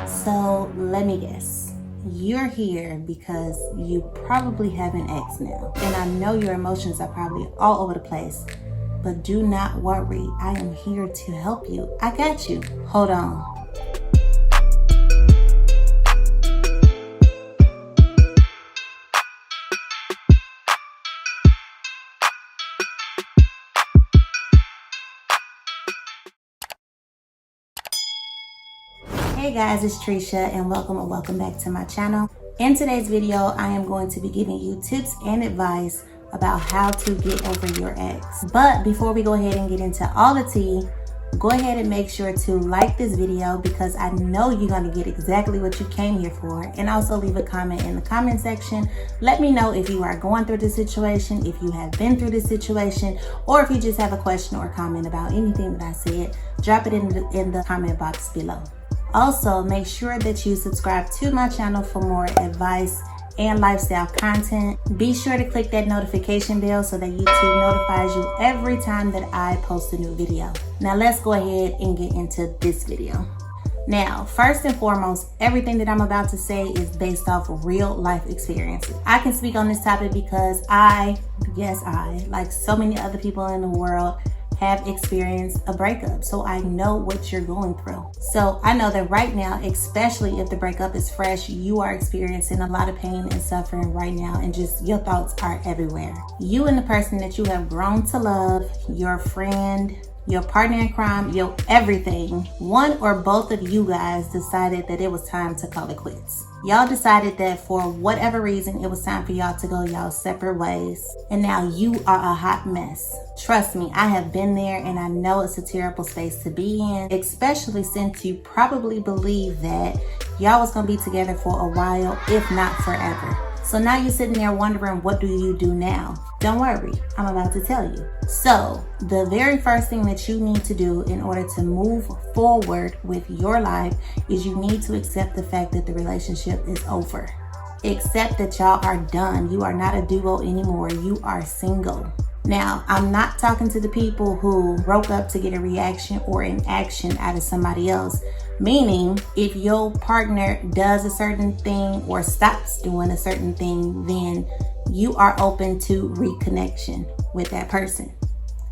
So let me guess. You're here because you probably have an ex now. And I know your emotions are probably all over the place. But do not worry. I am here to help you. I got you. Hold on. Hey guys, it's Trisha and welcome back to my channel. In today's video, I am going to be giving you tips and advice about how to get over your ex. But before we go ahead and get into all the tea, go ahead and make sure to like this video because I know you're going to get exactly what you came here for. And also leave a comment in the comment section. Let me know if you are going through this situation, if you have been through this situation, or if you just have a question or comment about anything that I said. Drop it in the comment box below. Also, make sure that you subscribe to my channel for more advice and lifestyle content. Be sure to click that notification bell so that YouTube notifies you every time that I post a new video. Now let's go ahead and get into this video. Now, first and foremost, everything that I'm about to say is based off of real life experiences. I can speak on this topic because I, like so many other people in the world, have experienced a breakup, so I know what you're going through. So I know that right now, especially if the breakup is fresh, you are experiencing a lot of pain and suffering right now, and just your thoughts are everywhere. You and the person that you have grown to love, your friend, your partner in crime, your everything, one or both of you guys decided that it was time to call it quits. Y'all decided that for whatever reason, it was time for y'all to go y'all separate ways. And now you are a hot mess. Trust me, I have been there and I know it's a terrible space to be in, especially since you probably believe that y'all was gonna be together for a while, if not forever. So now you're sitting there wondering, what do you do now? Don't worry, I'm about to tell you. So the very first thing that you need to do in order to move forward with your life is you need to accept the fact that the relationship is over. Accept that y'all are done. You are not a duo anymore. You are single. Now, I'm not talking to the people who broke up to get a reaction or an action out of somebody else. Meaning, if your partner does a certain thing or stops doing a certain thing, then you are open to reconnection with that person.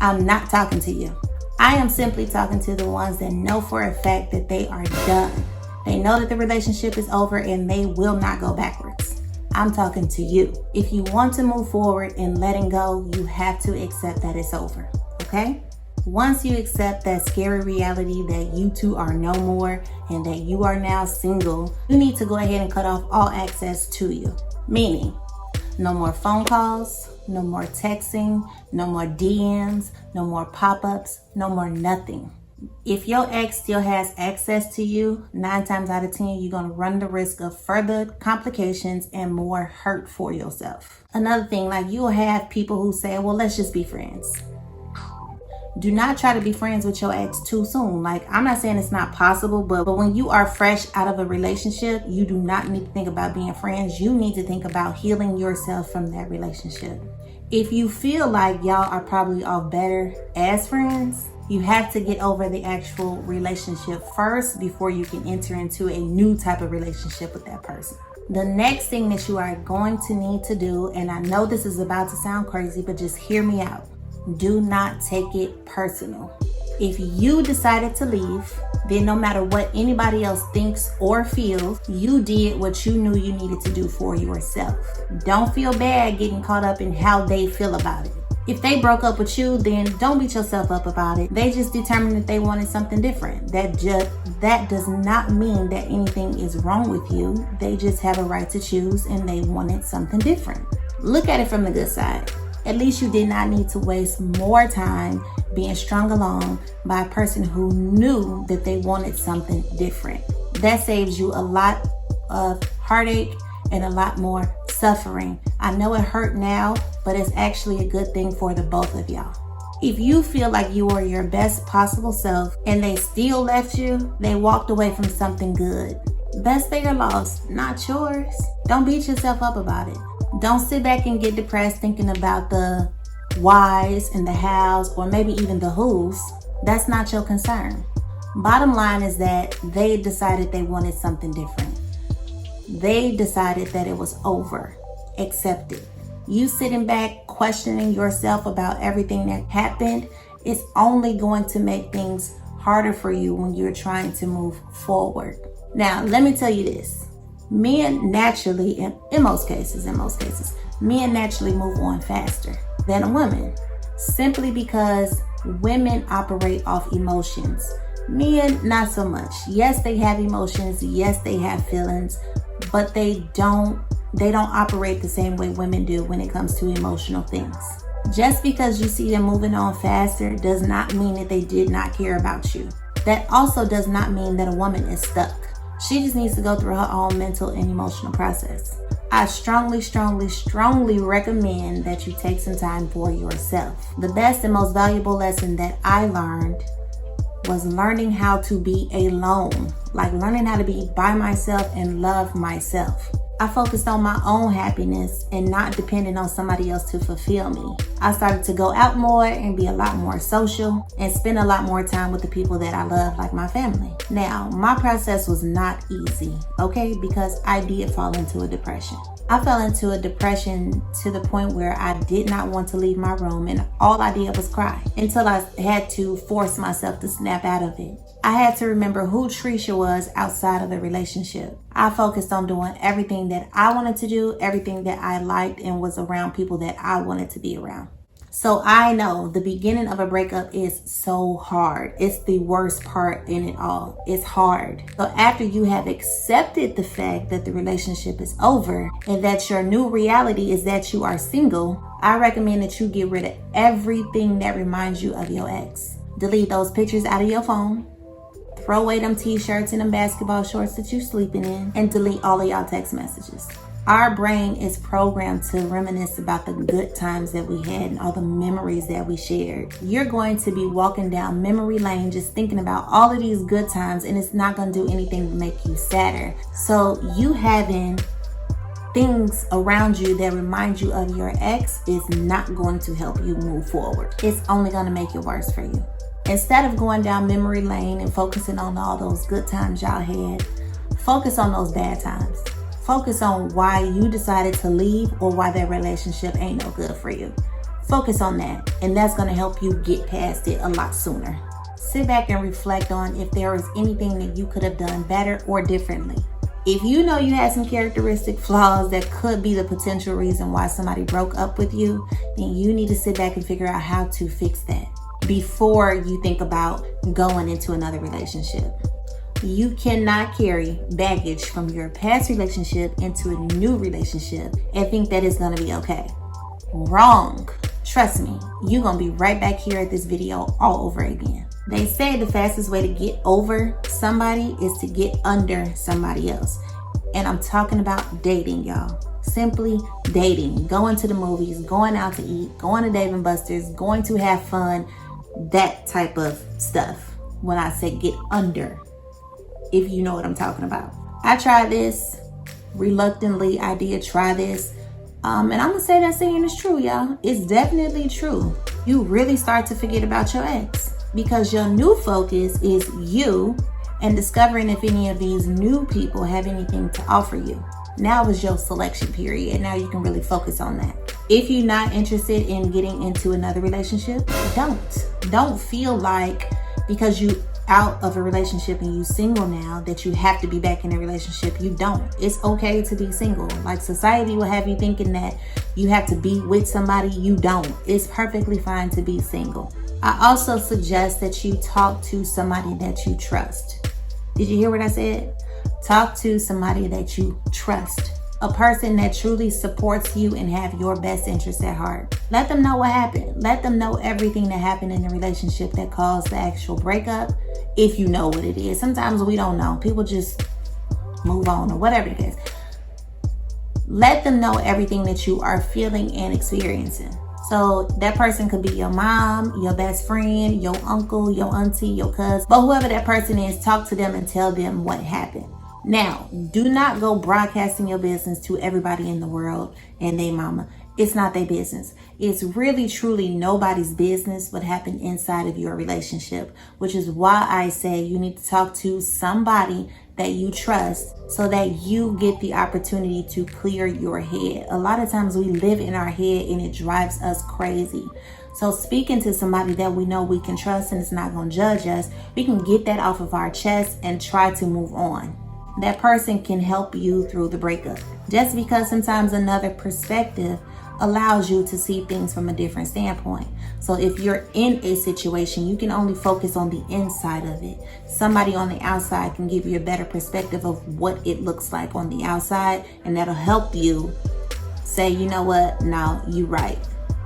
I'm not talking to you. I am simply talking to the ones that know for a fact that they are done. They know that the relationship is over and they will not go backwards. I'm talking to you. If you want to move forward and letting go, you have to accept that it's over, okay? Once you accept that scary reality that you two are no more and that you are now single, you need to go ahead and cut off all access to you. Meaning, no more phone calls, no more texting, no more DMs, no more pop-ups, no more nothing. If your ex still has access to you, 9 times out of 10, you're going to run the risk of further complications and more hurt for yourself. Another thing, like you'll have people who say, well, let's just be friends. Do not try to be friends with your ex too soon. Like, I'm not saying it's not possible, but when you are fresh out of a relationship, you do not need to think about being friends. You need to think about healing yourself from that relationship. If you feel like y'all are probably off better as friends, you have to get over the actual relationship first before you can enter into a new type of relationship with that person. The next thing that you are going to need to do, and I know this is about to sound crazy, but just hear me out. Do not take it personal. If you decided to leave, then no matter what anybody else thinks or feels, you did what you knew you needed to do for yourself. Don't feel bad getting caught up in how they feel about it. If they broke up with you, then don't beat yourself up about it. They just determined that they wanted something different. That does not mean that anything is wrong with you. They just have a right to choose and they wanted something different. Look at it from the good side. At least you did not need to waste more time being strung along by a person who knew that they wanted something different. That saves you a lot of heartache and a lot more suffering. I know it hurt now, but it's actually a good thing for the both of y'all. If you feel like you are your best possible self and they still left you, they walked away from something good. Best for your loss, not yours. Don't beat yourself up about it. Don't sit back and get depressed thinking about the whys and the hows or maybe even the whos. That's not your concern. Bottom line is that they decided they wanted something different. They decided that it was over. Accept it. You sitting back questioning yourself about everything that happened, it's only going to make things harder for you when you're trying to move forward. Now, let me tell you this. Men naturally, in most cases, men naturally move on faster than a woman, simply because women operate off emotions. Men, not so much. Yes, they have emotions. Yes, they have feelings, but they don't operate the same way women do when it comes to emotional things. Just because you see them moving on faster does not mean that they did not care about you. That also does not mean that a woman is stuck. She just needs to go through her own mental and emotional process. I strongly recommend that you take some time for yourself. The best and most valuable lesson that I learned was learning how to be alone, like learning how to be by myself and love myself. I focused on my own happiness and not depending on somebody else to fulfill me. I started to go out more and be a lot more social and spend a lot more time with the people that I love, like my family. Now, my process was not easy, okay? Because I did fall into a depression. I fell into a depression to the point where I did not want to leave my room, and all I did was cry until I had to force myself to snap out of it. I had to remember who Trisha was outside of the relationship. I focused on doing everything that I wanted to do, everything that I liked, and was around people that I wanted to be around. So I know the beginning of a breakup is so hard. It's the worst part in it all. It's hard. So after you have accepted the fact that the relationship is over and that your new reality is that you are single, I recommend that you get rid of everything that reminds you of your ex. Delete those pictures out of your phone. Throw away them t-shirts and them basketball shorts that you're sleeping in, and delete all of y'all text messages. Our brain is programmed to reminisce about the good times that we had and all the memories that we shared. You're going to be walking down memory lane just thinking about all of these good times, and it's not going to do anything to make you sadder. So you having things around you that remind you of your ex is not going to help you move forward. It's only going to make it worse for you. Instead of going down memory lane and focusing on all those good times y'all had, focus on those bad times. Focus on why you decided to leave or why that relationship ain't no good for you. Focus on that, and that's going to help you get past it a lot sooner. Sit back and reflect on if there is anything that you could have done better or differently. If you know you had some characteristic flaws that could be the potential reason why somebody broke up with you, then you need to sit back and figure out how to fix that before you think about going into another relationship. You cannot carry baggage from your past relationship into a new relationship and think that it's going to be okay. Wrong. Trust me, you're going to be right back here at this video all over again. They say the fastest way to get over somebody is to get under somebody else. And I'm talking about dating, y'all. Simply dating. Going to the movies, going out to eat, going to Dave & Buster's, going to have fun, that type of stuff. When I say get under, if you know what I'm talking about. I tried this reluctantly. I did try this. And I'm gonna say that saying is true, y'all. It's definitely true. You really start to forget about your ex because your new focus is you and discovering if any of these new people have anything to offer you. Now is your selection period. Now you can really focus on that. If you're not interested in getting into another relationship, don't feel like because you out of a relationship and you single now that you have to be back in a relationship. You don't. It's okay to be single. Like society will have you thinking that you have to be with somebody. You don't. It's perfectly fine to be single. I also suggest that you talk to somebody that you trust. Did you hear what I said? Talk to somebody that you trust. A person that truly supports you and have your best interest at heart. Let them know what happened. Let them know everything that happened in the relationship that caused the actual breakup, if you know what it is. Sometimes we don't know. People just move on or whatever it is. Let them know everything that you are feeling and experiencing. So that person could be your mom, your best friend, your uncle, your auntie, your cousin. But whoever that person is, talk to them and tell them what happened. Now, do not go broadcasting your business to everybody in the world and their mama. it's not their business. It's really, truly nobody's business what happened inside of your relationship, which is why I say you need to talk to somebody that you trust so that you get the opportunity to clear your head. A lot of times we live in our head and it drives us crazy. So speaking to somebody that we know we can trust and is not going to judge us, we can get that off of our chest and try to move on. That person can help you through the breakup. Just because sometimes another perspective allows you to see things from a different standpoint. So if you're in a situation, you can only focus on the inside of it. Somebody on the outside can give you a better perspective of what it looks like on the outside, and that'll help you say, you know what, no, you're right.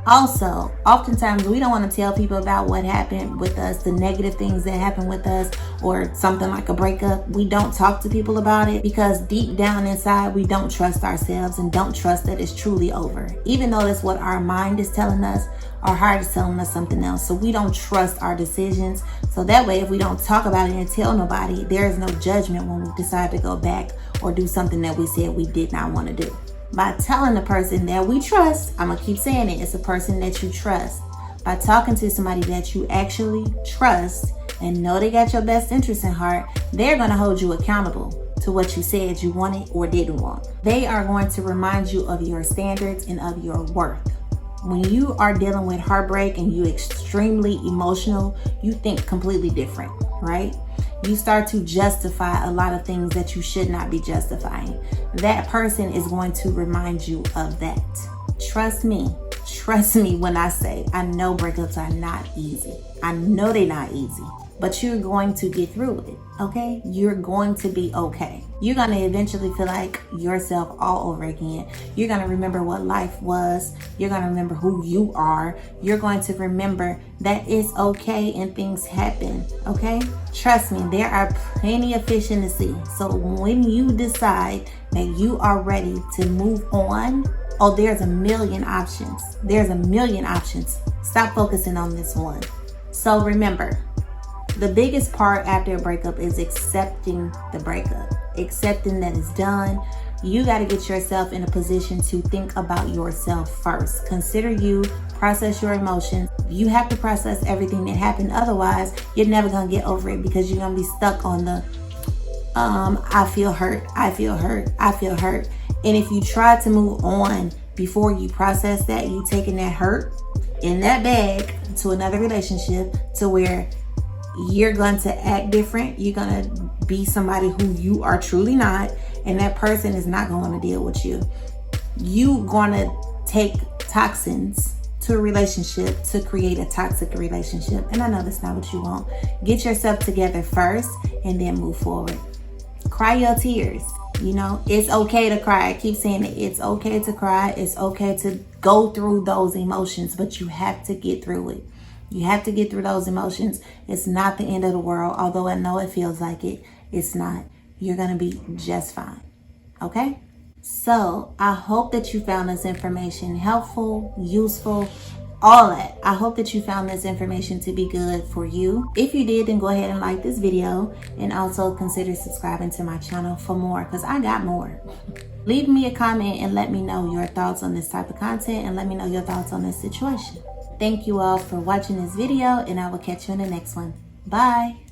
Also, oftentimes we don't want to tell people about what happened with us, the negative things that happened with us, or something like a breakup. We don't talk to people about it because deep down inside, we don't trust ourselves and don't trust that it's truly over. Even though that's what our mind is telling us, our heart is telling us something else. So we don't trust our decisions. So that way, if we don't talk about it and tell nobody, there is no judgment when we decide to go back or do something that we said we did not want to do. By telling the person that we trust, I'm going to keep saying it, it's a person that you trust. By talking to somebody that you actually trust and know they got your best interest in heart, they're going to hold you accountable to what you said you wanted or didn't want. They are going to remind you of your standards and of your worth. When you are dealing with heartbreak and you're extremely emotional, you think completely different, right? You start to justify a lot of things that you should not be justifying. That person is going to remind you of that. Trust me when I say I know breakups are not easy. I know they're not easy, but you're going to get through it, okay? You're going to be okay. You're going to eventually feel like yourself all over again. You're going to remember what life was. You're going to remember who you are. You're going to remember that it's okay and things happen, okay? Trust me, there are plenty of fish in the sea. So when you decide that you are ready to move on, oh, there's a million options. There's a million options. Stop focusing on this one. So remember, the biggest part after a breakup is accepting the breakup, accepting that it's done. You got to get yourself in a position to think about yourself first. Consider you, process your emotions. You have to process everything that happened. Otherwise, you're never going to get over it because you're going to be stuck on the, I feel hurt, I feel hurt, I feel hurt. And if you try to move on before you process that, you taking that hurt in that bag to another relationship to where you're going to act different. You're going to be somebody who you are truly not. And that person is not going to deal with you. You going to take toxins to a relationship to create a toxic relationship. And I know that's not what you want. Get yourself together first and then move forward. Cry your tears. You know, it's okay to cry. I keep saying it. It's okay to cry. It's okay to go through those emotions, but you have to get through it. You have to get through those emotions. It's not the end of the world. Although I know it feels like it, it's not. You're going to be just fine. Okay? So I hope that you found this information helpful, useful, all that. I hope that you found this information to be good for you. If you did, then go ahead and like this video and also consider subscribing to my channel for more because I got more. Leave me a comment and let me know your thoughts on this type of content and let me know your thoughts on this situation. Thank you all for watching this video and I will catch you in the next one. Bye.